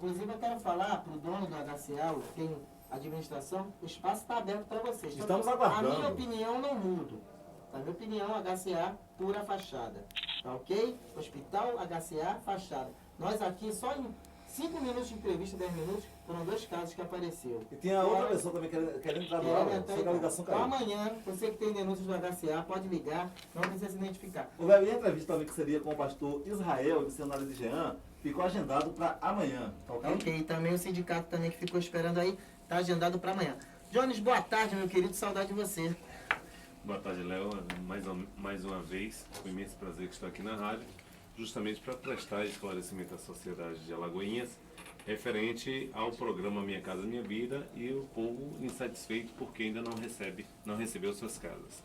Inclusive, eu quero falar para o dono do HCA, o que tem administração, o espaço está aberto para vocês. Estamos Então, aguardando. A minha opinião não mudo. Na minha opinião, HCA, pura fachada. Tá ok? Hospital, HCA, fachada. Nós aqui, só em 5 minutos de entrevista, 10 minutos, foram 2 casos que apareceu. E tinha outra pessoa também querendo entrar no ar, só que a ligação Então, caiu. amanhã, você que tem denúncias do HCA, pode ligar, não precisa se identificar. O Léo, e a entrevista também que seria com o pastor Israel, missionário de Jean, ficou agendado para amanhã, tá ok? Ok, também o sindicato também que ficou esperando aí, tá agendado para amanhã. Jones, boa tarde, meu querido, saudade de você. Boa tarde, Léo. Mais uma vez, com imenso prazer que estou aqui na rádio, justamente para prestar esclarecimento à sociedade de Alagoinhas, referente ao programa Minha Casa Minha Vida e o povo insatisfeito porque ainda não recebeu suas casas.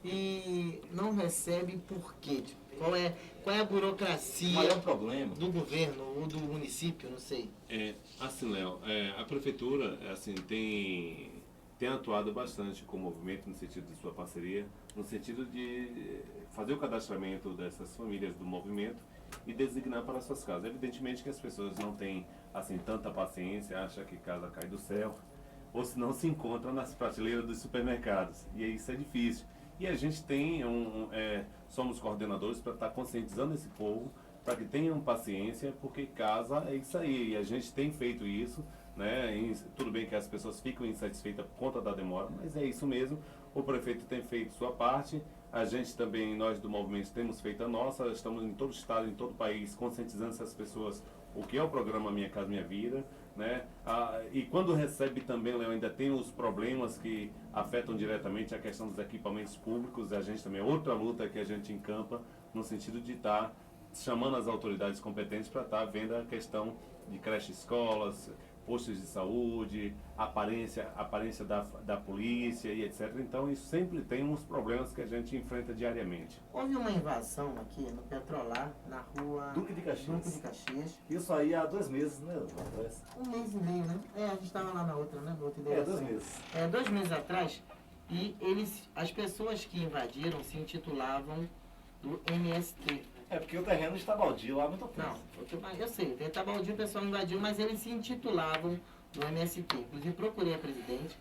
E não recebe por quê? Qual é a burocracia O maior problema. do governo ou do município, não sei? Assim, Léo, a prefeitura assim, tem atuado bastante com o movimento no sentido de sua parceria, no sentido de fazer o cadastramento dessas famílias do movimento e designar para suas casas. Evidentemente que as pessoas não têm assim tanta paciência, acham que casa cai do céu, ou se não se encontram nas prateleiras dos supermercados. E isso é difícil. E a gente tem somos coordenadores para estar conscientizando esse povo, para que tenham paciência, porque casa é isso aí. E a gente tem feito isso, né? Tudo bem que as pessoas ficam insatisfeitas por conta da demora, mas é isso mesmo. O prefeito tem feito sua parte. A gente também, nós do movimento, temos feito a nossa. Estamos em todo o estado, em todo o país, conscientizando essas pessoas o que é o programa Minha Casa Minha Vida, né? E quando recebe também, Léo, ainda tem os problemas que afetam diretamente a questão dos equipamentos públicos. A gente também, outra luta que a gente encampa, no sentido de estar chamando as autoridades competentes para estar vendo a questão de creche escolas, postos de saúde, aparência da polícia e etc. Então, isso sempre tem uns problemas que a gente enfrenta diariamente. Houve uma invasão aqui no Petrolar, na rua Duque de Caxias. Isso aí há 2 meses, né? Atrás. 1 mês e meio, né? A gente estava lá na outra, né? Na outra 2 meses. 2 meses atrás, e as pessoas que invadiram se intitulavam do MST. Porque o terreno está baldio lá há muito tempo. Não, eu sei, está baldio, o pessoal invadiu, mas eles se intitulavam do MST. Inclusive, procurei a presidente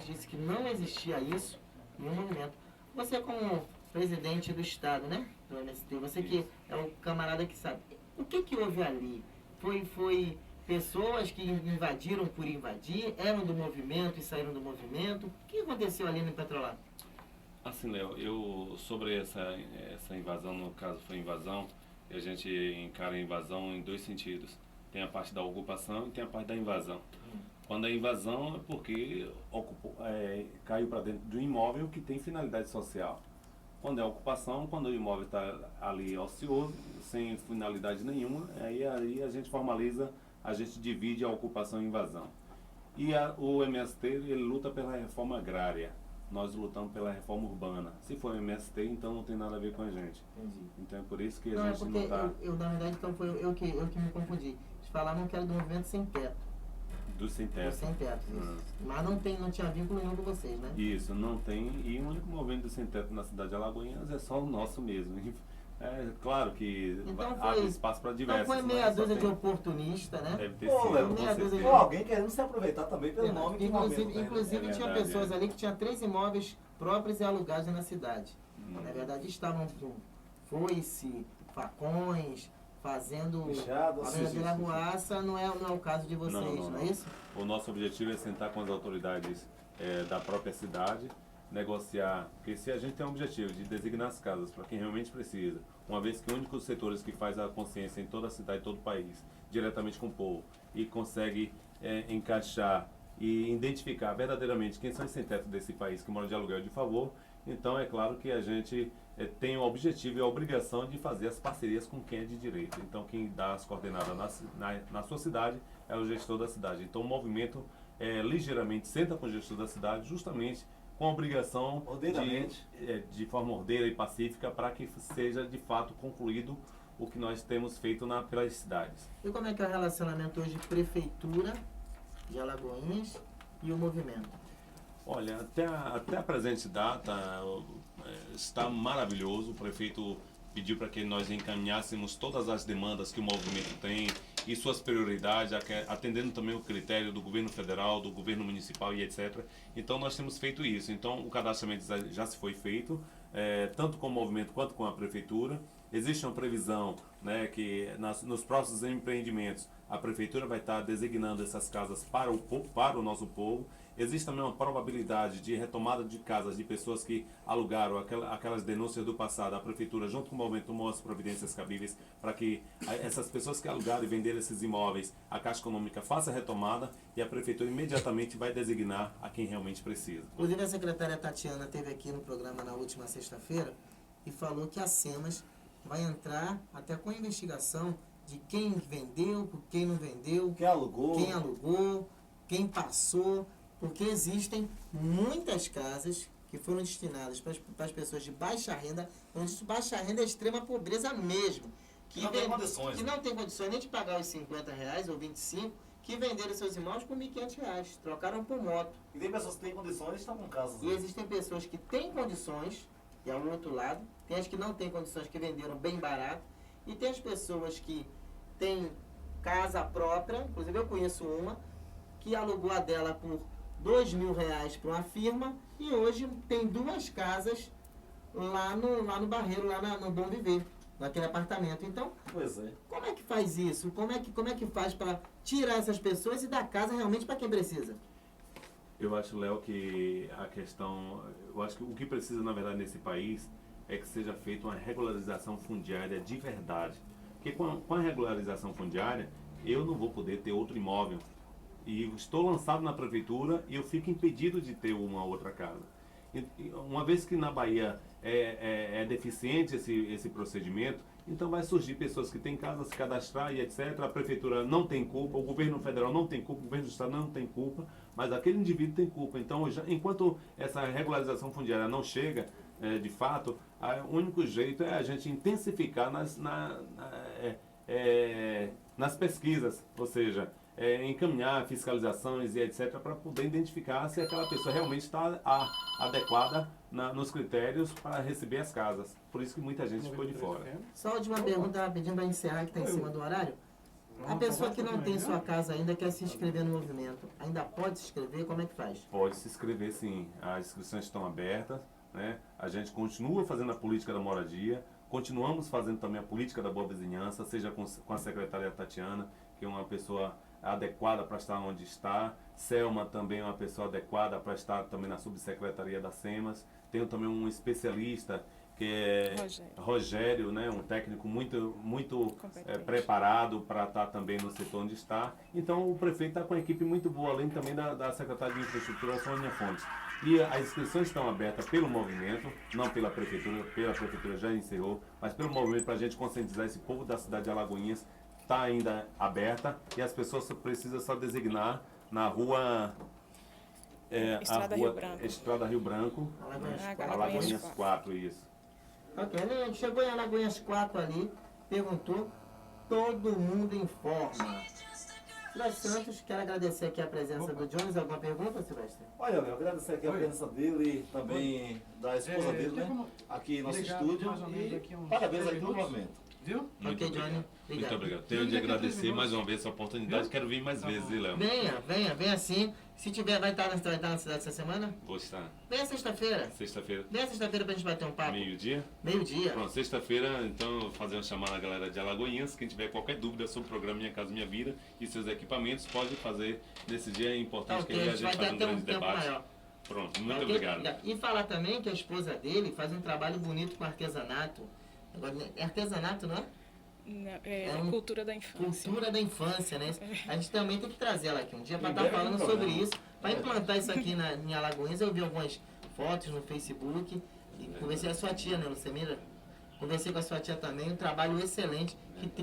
disse que não existia isso no movimento. Você, como presidente do Estado, né, do MST, você que é o camarada que sabe, o que houve ali? Foi pessoas que invadiram por invadir, eram do movimento e saíram do movimento? O que aconteceu ali no Petrolar? Assim, Léo, sobre essa invasão, no caso foi invasão, e a gente encara a invasão em 2 sentidos. Tem a parte da ocupação e tem a parte da invasão. Quando a invasão é porque caiu para dentro de um imóvel que tem finalidade social. Quando é ocupação, quando o imóvel está ali ocioso, sem finalidade nenhuma, aí a gente formaliza, a gente divide a ocupação e invasão. E o MST, ele luta pela reforma agrária. Nós lutamos pela reforma urbana. Se for MST, então não tem nada a ver com a gente. Entendi. Então é por isso que Não, a gente não está... na verdade, então foi eu que me confundi. Eles falavam que era do movimento sem teto. Do sem Do teto. sem teto, isso. Mas não tinha vínculo nenhum com vocês, né? Isso, não tem. E o único movimento do sem teto na cidade de Alagoinhas é só o nosso mesmo. É claro que abre espaço para diversos. Então foi meia dúzia de oportunista, né? Deve ter Pô, sido, Léo, com meia dúzia certeza. Ou alguém querendo se aproveitar também pelo nome que Inclusive É tinha verdade, pessoas ali que tinham 3 imóveis próprios e alugados na cidade. Na verdade estavam com foice, facões, fazendo Fechado, a verdadeira arruaça, não é o caso de vocês, não é isso? O nosso objetivo é sentar com as autoridades da própria cidade, negociar, porque se a gente tem um objetivo de designar as casas para quem realmente precisa, uma vez que o único setores que faz a consciência em toda a cidade, todo o país, diretamente com o povo, e consegue encaixar e identificar verdadeiramente quem são os sem-teto desse país que moram de aluguel de favor, então é claro que a gente tem o objetivo e a obrigação de fazer as parcerias com quem é de direito. Então quem dá as coordenadas na sua cidade é o gestor da cidade. Então o movimento ligeiramente senta com o gestor da cidade justamente com a obrigação de forma ordeira e pacífica para que seja de fato concluído o que nós temos feito pelas cidades. E como é que é o relacionamento hoje Prefeitura de Alagoinhas e o movimento? Olha, até a presente data está maravilhoso. O prefeito pediu para que nós encaminhássemos todas as demandas que o movimento tem e suas prioridades, atendendo também o critério do governo federal, do governo municipal e etc. Então nós temos feito isso. Então o cadastramento já se foi feito, tanto com o movimento quanto com a prefeitura. Existe uma previsão, né, que nos próximos empreendimentos a prefeitura vai estar designando essas casas para o nosso povo. Existe também uma probabilidade de retomada de casas de pessoas que alugaram aquelas denúncias do passado. A prefeitura, junto com o movimento, tomou as providências cabíveis para que essas pessoas que alugaram e venderam esses imóveis, a Caixa Econômica faça a retomada e a prefeitura imediatamente vai designar a quem realmente precisa. Inclusive a secretária Tatiana esteve aqui no programa na última sexta-feira e falou que a SEMAS vai entrar até com a investigação de quem vendeu, por quem não vendeu, Quem alugou, quem passou, porque existem muitas casas que foram destinadas para as pessoas de baixa renda, onde baixa renda é extrema pobreza mesmo, que não tem condições, que não tem condições nem de pagar os R$50 ou 25, que venderam seus imóveis por R$1.500, trocaram por moto. E tem pessoas que têm condições e estão com casas. E existem pessoas que têm condições, que é o outro lado, tem as que não têm condições, que venderam bem barato, e tem as pessoas que têm casa própria, inclusive eu conheço uma, que alugou a dela por R$2.000 para uma firma, e hoje tem 2 casas lá no Barreiro, lá no Bom Viver, naquele apartamento. Então, pois é. Como é que faz isso? Como é que faz para tirar essas pessoas e dar casa realmente para quem precisa? Eu acho, Léo, que eu acho que o que precisa, na verdade, nesse país é que seja feita uma regularização fundiária de verdade. Porque com a regularização fundiária, eu não vou poder ter outro imóvel. E estou lançado na prefeitura e eu fico impedido de ter uma outra casa. Uma vez que na Bahia é deficiente esse procedimento, então vai surgir pessoas que têm casa, se cadastrar e etc. A prefeitura não tem culpa, o governo federal não tem culpa, o governo do estado não tem culpa, mas aquele indivíduo tem culpa. Então, enquanto essa regularização fundiária não chega, de fato, o único jeito é a gente intensificar nas pesquisas, ou seja, encaminhar fiscalizações e etc. para poder identificar se aquela pessoa realmente está adequada nos critérios para receber as casas. Por isso que muita gente ficou de fora. Só a última pergunta rapidinho para encerrar, que está em cima do horário. A pessoa que não tem sua casa ainda quer se inscrever no movimento, ainda pode se inscrever? Como é que faz? Pode se inscrever, sim. As inscrições estão abertas, né? A gente continua fazendo a política da moradia, continuamos fazendo também a política da boa vizinhança, seja com a secretária Tatiana, que é uma pessoa adequada para estar onde está. Selma também é uma pessoa adequada para estar também na subsecretaria da SEMAS. Tenho também um especialista, que é Rogério, né, um técnico muito preparado para estar também no setor onde está. Então o prefeito está com uma equipe muito boa, além também da secretária de Infraestrutura, Sônia Fontes. E as inscrições estão abertas pelo movimento, não pela prefeitura já encerrou, mas pelo movimento, para a gente conscientizar esse povo da cidade de Alagoinhas. Está ainda aberta e as pessoas precisam só designar na rua Estrada Rio Branco, Alagoinhas 4, isso. Ok, né? Chegou em Alagoinhas 4 ali, perguntou, todo mundo informa. Silvestre Santos, quero agradecer aqui a presença do Jones. Alguma pergunta, Silvestre? Olha, eu agradecer aqui a presença dele, também da esposa dele, né? Aqui no nosso estúdio. E parabéns aí pelo movimento. Viu? Muito ok, Johnny. Muito obrigado. Tenho de agradecer mais uma vez essa oportunidade. Quero vir mais vezes, Léo. Venha sim. Se tiver, vai estar na cidade essa semana? Vou estar. Venha sexta-feira. Sexta-feira. Venha sexta-feira pra gente bater um papo. Meio-dia? Meio-dia. Pronto, sexta-feira, então, eu vou fazer uma chamada à galera de Alagoinhas. Quem tiver qualquer dúvida sobre o programa Minha Casa Minha Vida e seus equipamentos, pode fazer nesse dia. É importante que a gente faça um grande debate. Maior. Pronto, muito obrigado. E falar também que a esposa dele faz um trabalho bonito com artesanato. Agora, é artesanato, não é? Não, cultura da infância. Cultura da infância, né? A gente também tem que trazer ela aqui um dia para estar falando sobre isso, para implantar isso aqui em Alagoinhas. Eu vi algumas fotos no Facebook e conversei com a sua tia, né, Lucemira? Conversei com a sua tia também, um trabalho excelente,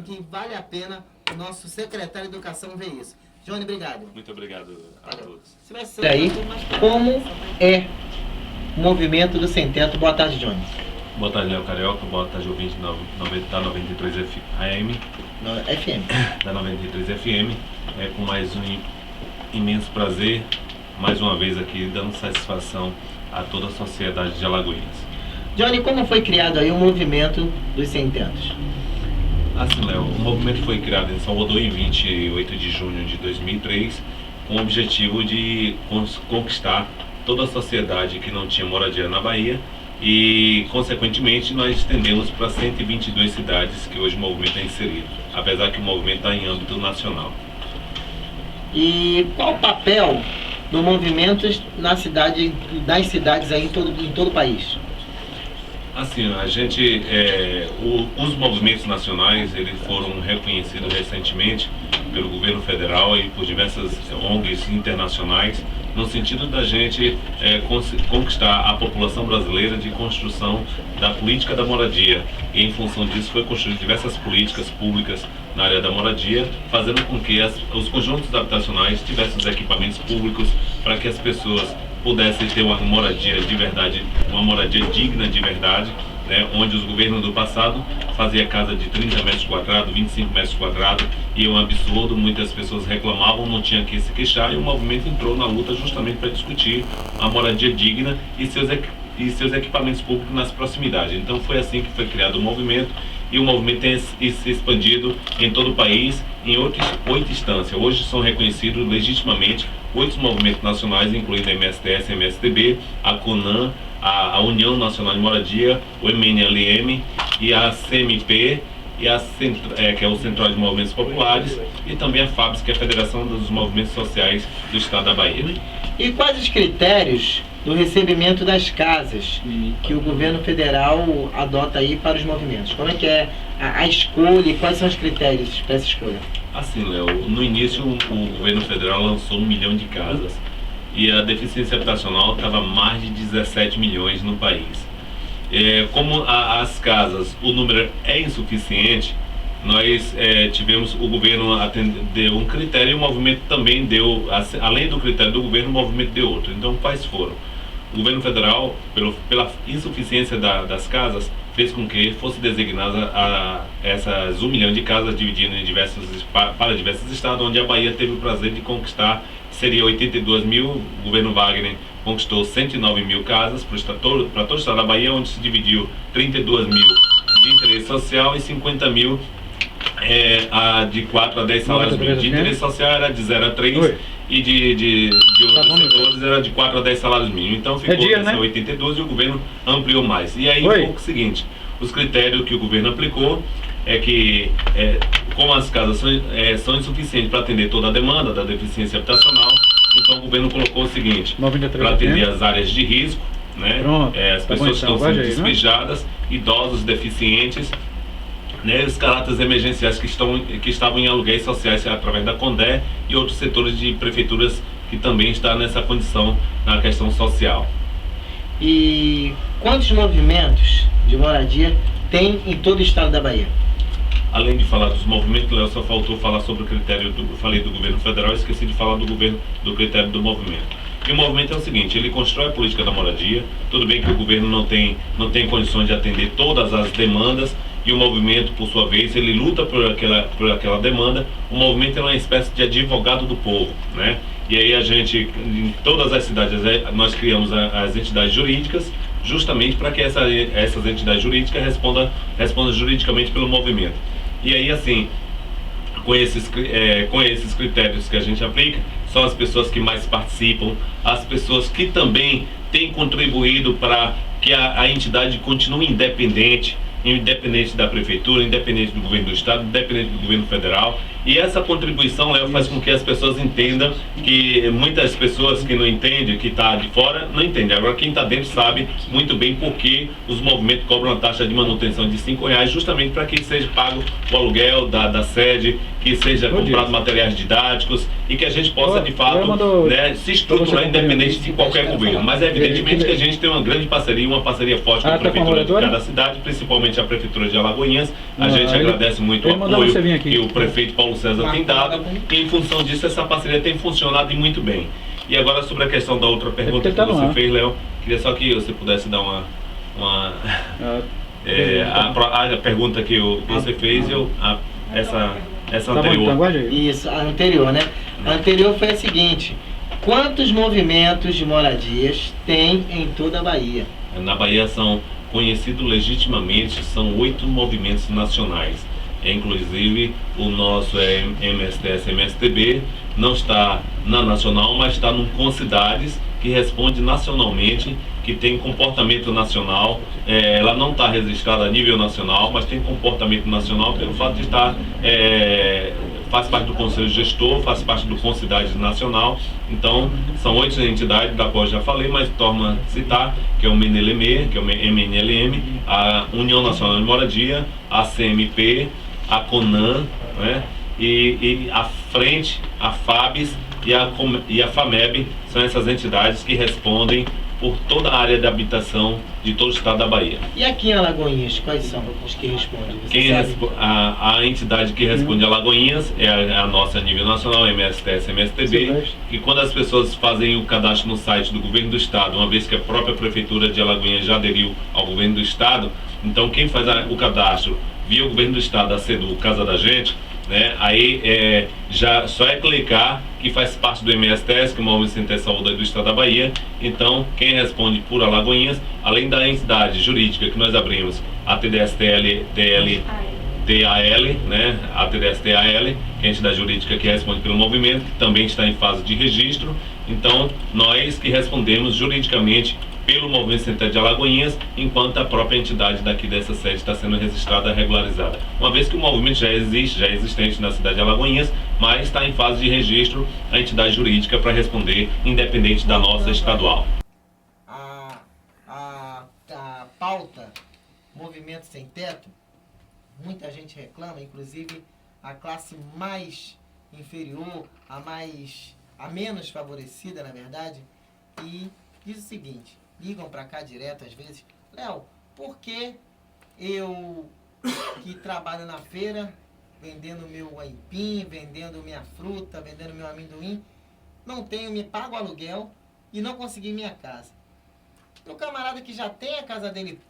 que vale a pena o nosso secretário de Educação ver isso. Johnny, obrigado. Muito obrigado a todos. E aí, como é o movimento do Sem Teto? Boa tarde, Johnny. Boa tarde, Léo Carioca. Boa tarde, ouvinte da 93 AM. FM. Da 93 FM. É com mais um imenso prazer, mais uma vez aqui, dando satisfação a toda a sociedade de Alagoinhas. Johnny, como foi criado aí o movimento dos Sem Tetos? Assim, Léo, o movimento foi criado em Salvador em 28 de junho de 2003, com o objetivo de conquistar toda a sociedade que não tinha moradia na Bahia e, consequentemente, nós estendemos para 122 cidades que hoje o movimento é inserido, apesar que o movimento está em âmbito nacional. E qual o papel do movimento nas cidades aí em todo o país? Assim, a gente, os movimentos nacionais, eles foram reconhecidos recentemente pelo governo federal e por diversas ONGs internacionais, no sentido da gente conquistar a população brasileira de construção da política da moradia. E em função disso foi construído diversas políticas públicas na área da moradia, fazendo com que os conjuntos habitacionais tivessem os equipamentos públicos para que as pessoas pudessem ter uma moradia de verdade, uma moradia digna de verdade, né, onde os governos do passado faziam casa de 30 metros quadrados, 25 metros quadrados, e é um absurdo, muitas pessoas reclamavam, não tinha que se queixar, e o movimento entrou na luta justamente para discutir a moradia digna e seus equipamentos públicos nas proximidades. Então foi assim que foi criado o movimento, e o movimento tem se expandido em todo o país, em 8 instâncias. Hoje são reconhecidos legitimamente 8 movimentos nacionais, incluindo a MSTS, a MSTB, a CONAN, a União Nacional de Moradia, o MNLM e a CMP, que é o Central de Movimentos Populares, e também a FABS, que é a Federação dos Movimentos Sociais do Estado da Bahia. E quais os critérios do recebimento das casas que o governo federal adota aí para os movimentos? Como é que é a escolha e quais são os critérios para essa escolha? Assim, Léo, no início o governo federal lançou 1 milhão de casas e a deficiência habitacional estava mais de 17 milhões no país. Como as casas, o número é insuficiente, nós tivemos, o governo deu um critério e o movimento também deu, além do critério do governo, o movimento deu outro. Então, quais foram? O governo federal, pela insuficiência das casas, fez com que fosse designada essas 1 milhão de casas divididas para diversos estados, onde a Bahia teve o prazer de conquistar, seria 82 mil, o governo Wagner conquistou 109 mil casas para todo o estado da Bahia, onde se dividiu 32 mil de interesse social e 50 mil de 4 a 10 salários mínimos. De interesse social era de 0 a 3 e de outros setores era de 4 a 10 salários mínimos. Então ficou nesse 82 e o governo ampliou mais. E aí foi o seguinte, os critérios que o governo aplicou é que, como as casas são insuficientes para atender toda a demanda da deficiência habitacional, então o governo colocou o seguinte, para atender as áreas de risco, né, as pessoas que estão sendo despejadas, idosos, deficientes, né, os caráteres emergenciais que estavam em aluguéis sociais através da CONDE e outros setores de prefeituras que também estão nessa condição na questão social. E quantos movimentos de moradia tem em todo o estado da Bahia? Além de falar dos movimentos, Léo, só faltou falar sobre o critério eu falei do governo federal, esqueci de falar do critério do movimento. E o movimento é o seguinte, ele constrói a política da moradia, tudo bem que o governo não tem condições de atender todas as demandas, e o movimento, por sua vez, ele luta por aquela demanda. O movimento é uma espécie de advogado do povo, né? E aí a gente, em todas as cidades, nós criamos as entidades jurídicas, justamente para que essas entidades jurídicas respondam juridicamente pelo movimento. E aí, assim, com esses critérios que a gente aplica, são as pessoas que mais participam, as pessoas que também têm contribuído para que a entidade continue independente da prefeitura, independente do governo do estado, independente do governo federal. E essa contribuição, Léo, faz com que as pessoas entendam, que muitas pessoas que não entendem, que está de fora, não entendem. Agora quem está dentro sabe muito bem por que os movimentos cobram uma taxa de manutenção de R$5, justamente para que seja pago o aluguel da sede, que seja comprado materiais didáticos e que a gente possa, de fato, né, se estruturar independente de qualquer governo. Mas é evidentemente que a gente tem uma grande parceria, uma parceria forte com a prefeitura de cada cidade, principalmente a prefeitura de Alagoinhas. A gente agradece muito o apoio que o prefeito Paulo César tem dado, e em função disso essa parceria tem funcionado e muito bem. E agora sobre a questão da outra pergunta que você fez, Léo, queria só que você pudesse dar a pergunta que você fez, essa anterior. Isso, a anterior, né? A anterior foi a seguinte: quantos movimentos de moradias tem em toda a Bahia? Na Bahia são conhecidos legitimamente, são 8 movimentos nacionais. Inclusive, o nosso MSTS-MSTB não está na nacional, mas está no Concidades, que responde nacionalmente, que tem comportamento nacional. Ela não está registrada a nível nacional, mas tem comportamento nacional pelo fato de estar... faz parte do Conselho Gestor, faz parte do Concidades Nacional. Então, são 8 entidades, da qual eu já falei, mas torno a citar, que é o MNLM, que é o MNLM, a União Nacional de Moradia, a CMP, a CONAN, né? E a Frente, a FABES e a FAMEB são essas entidades que respondem por toda a área de habitação de todo o estado da Bahia. E aqui em Alagoinhas, quais são os que respondem? A entidade que responde a Alagoinhas é a nossa a nível nacional, MSTS, MSTB, que quando as pessoas fazem o cadastro no site do governo do estado, uma vez que a própria prefeitura de Alagoinhas já aderiu ao governo do estado, então quem faz o cadastro via o governo do estado, a SEDU, Casa da Gente, né? Aí já só é clicar que faz parte do MSTS, que é o Movimento Sem Ter Saúde do estado da Bahia. Então, quem responde por Alagoinhas, além da entidade jurídica que nós abrimos, a TDSTL-DAL, né? A TDSTAL, que é a entidade jurídica que responde pelo movimento, que também está em fase de registro. Então, nós que respondemos juridicamente pelo Movimento Sem Teto de Alagoinhas, enquanto a própria entidade daqui dessa sede está sendo registrada, regularizada. Uma vez que o movimento já existe, já é existente na cidade de Alagoinhas, mas está em fase de registro a entidade jurídica para responder, independente da nossa estadual. A pauta Movimento Sem Teto, muita gente reclama, inclusive a classe mais inferior, a menos favorecida, na verdade, e diz o seguinte: ligam para cá direto às vezes, Léo, por que eu que trabalho na feira, vendendo meu aipim, vendendo minha fruta, vendendo meu amendoim, me pago o aluguel e não consegui minha casa? O camarada que já tem a casa dele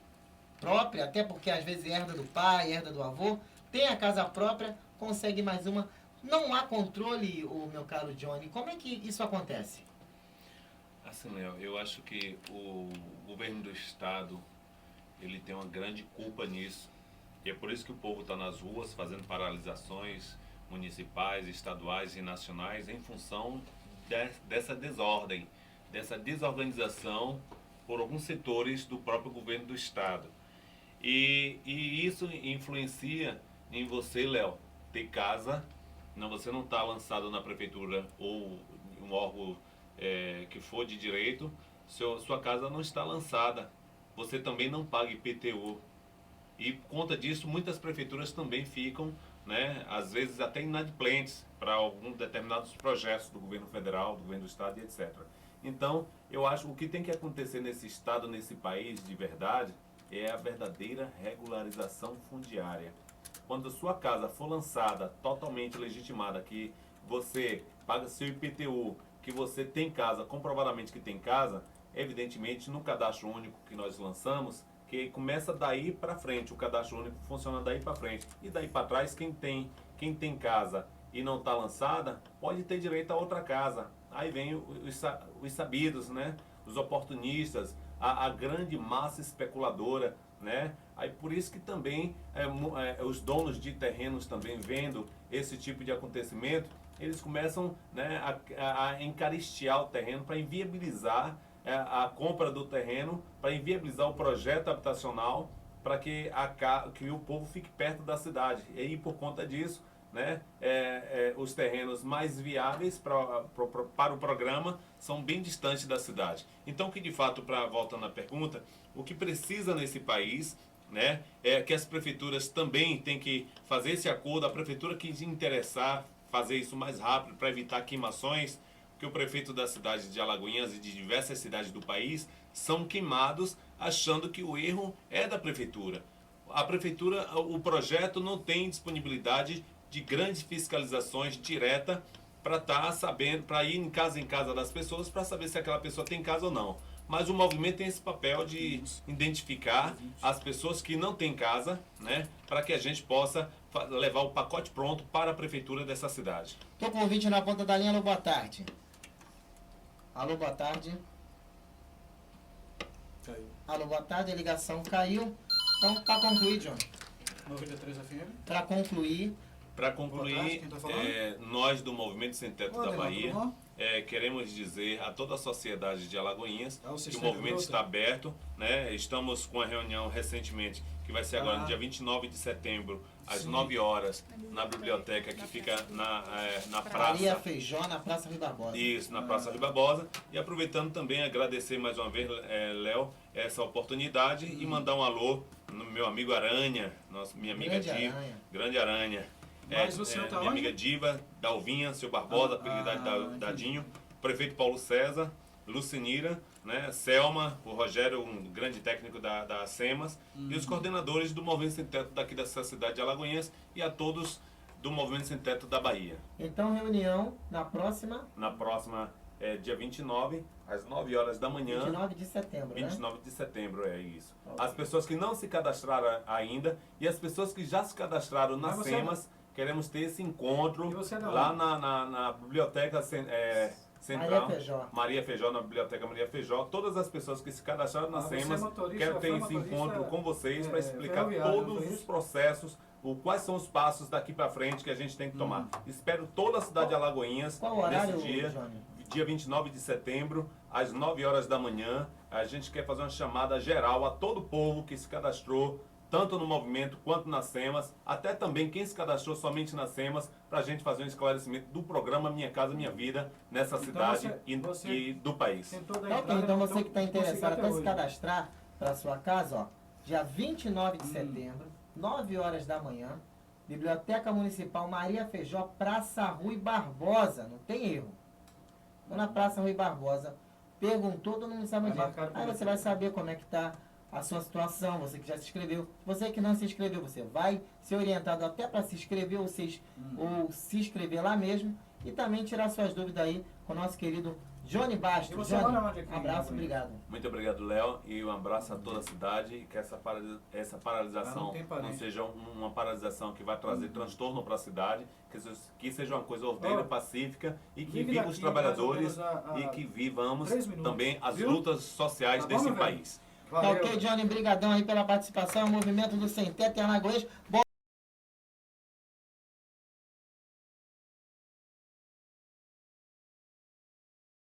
própria, até porque às vezes herda do pai, herda do avô, tem a casa própria, consegue mais uma. Não há controle, meu caro Johnny. Como é que isso acontece? Assim, Léo, eu acho que o governo do estado, ele tem uma grande culpa nisso. E é por isso que o povo está nas ruas fazendo paralisações municipais, estaduais e nacionais em função dessa desordem, dessa desorganização por alguns setores do próprio governo do estado. E isso influencia em você, Léo, ter casa. Você não está lançado na prefeitura ou um órgão que for de direito, sua casa não está lançada. Você também não paga IPTU. E por conta disso, muitas prefeituras também ficam, né, às vezes até inadimplentes para alguns determinados projetos do governo federal, do governo do estado e etc. Então, eu acho que o que tem que acontecer nesse estado, nesse país de verdade, é a verdadeira regularização fundiária. Quando a sua casa for lançada, totalmente legitimada, que você paga seu IPTU, que você tem casa, comprovadamente que tem casa, evidentemente no cadastro único que nós lançamos, que começa daí para frente, o cadastro único funciona daí para frente. E daí para trás, quem tem casa e não está lançada, pode ter direito a outra casa. Aí vem os sabidos, né? Os oportunistas, a grande massa especuladora, né? Aí por isso que também os donos de terrenos também vendo esse tipo de acontecimento, eles começam, né, a encarestiar o terreno para inviabilizar a compra do terreno, para inviabilizar o projeto habitacional, para que o povo fique perto da cidade. E aí, por conta disso, né, os terrenos mais viáveis para o programa são bem distantes da cidade. Então, que de fato, voltando à pergunta, o que precisa nesse país, né, é que as prefeituras também têm que fazer esse acordo, a prefeitura que se interessar, fazer isso mais rápido para evitar queimações, que o prefeito da cidade de Alagoinhas e de diversas cidades do país são queimados achando que o erro é da prefeitura. A prefeitura, o projeto não tem disponibilidade de grandes fiscalizações direta para estar sabendo, para ir em casa das pessoas para saber se aquela pessoa tem casa ou não. Mas o movimento tem esse papel de identificar as pessoas que não têm casa, né, para que a gente possa levar o pacote pronto para a prefeitura dessa cidade. Estou com o ouvinte na ponta da linha. Alô, boa tarde. Alô, boa tarde. Caiu. Alô, boa tarde. A ligação caiu. Então, para concluir, John. 93 FM. Para concluir, Para Boa tarde, concluir, quem tá falando? nós do Movimento Sem Teto Ô, da Adelon, Bahia tudo bom? queremos dizer a toda a sociedade de Alagoinhas Ah, o que o sistema movimento bruto. está aberto, né? Estamos com a reunião recentemente, que vai ser agora no dia 29 de setembro, às 9 horas, na biblioteca que fica na Maria praça. Feijó, na Praça Rui Barbosa. Isso, na Praça Rui Barbosa. E aproveitando também, agradecer mais uma vez, Léo, essa oportunidade e mandar um alô no meu amigo Aranha, minha amiga Grande Diva. Aranha. Grande Aranha. Mas o senhor tá minha onde? amiga Diva, Dalvinha, seu Barbosa, apelidado entendi. Dadinho, prefeito Paulo César, Lucinira, né, Selma, o Rogério, um grande técnico da SEMAS, e os coordenadores do Movimento Sem Teto daqui dessa cidade de Alagoinhas e a todos do Movimento Sem Teto da Bahia. Então, reunião na próxima, Na próxima, dia 29, às 9 horas da manhã. 29 de setembro, né? 29 de setembro, é isso. Ok. As pessoas que não se cadastraram ainda e as pessoas que já se cadastraram na Mas você SEMAS, queremos ter esse encontro E você é da lá onde? na Biblioteca Central. Maria Feijó. Maria Feijó, na Biblioteca Maria Feijó. Todas as pessoas que se cadastraram na Você é SEMAS, motorista, quero ter foi esse motorista, encontro com vocês para explicar ferroviário, todos não foi os isso? processos, quais são os passos daqui para frente que a gente tem que tomar. Espero toda a cidade de Alagoinhas Qual o horário, nesse dia. Johnny? Dia 29 de setembro, às 9 horas da manhã, a gente quer fazer uma chamada geral a todo o povo que se cadastrou, tanto no movimento quanto nas SEMAS, até também quem se cadastrou somente nas SEMAS, para a gente fazer um esclarecimento do programa Minha Casa Minha Vida nessa cidade você e do país. Tentou dar Então, entrada, então não você que está conseguiu interessado até até se hoje. cadastrar para sua casa, ó, dia 29 de setembro, 9 horas da manhã, Biblioteca Municipal Maria Feijó, Praça Rui Barbosa, não tem erro. Então, na Praça Rui Barbosa, perguntou, todo mundo sabe onde é. marcado por Aí você vai saber como é que está a sua situação, você que já se inscreveu. Você que não se inscreveu, você vai ser orientado até para se inscrever ou se inscrever lá mesmo e também tirar suas dúvidas aí com o nosso querido Johnny Bastos. E você Johnny, mora onde aqui em abraço, Alagoinhas? obrigado. Muito obrigado, Léo, e um abraço a toda a cidade e que essa paralisação não tem parente. não seja uma paralisação que vai trazer transtorno para a cidade, que seja uma coisa ordeira, pacífica e que Vive viva daqui os trabalhadores mais ou menos e que vivamos 3 minutos, também as viu? lutas sociais Tá bom, desse meu velho? país. Tá Valeu. ok, Johnny, brigadão aí pela participação, movimento do Sem Teto em Alagoas.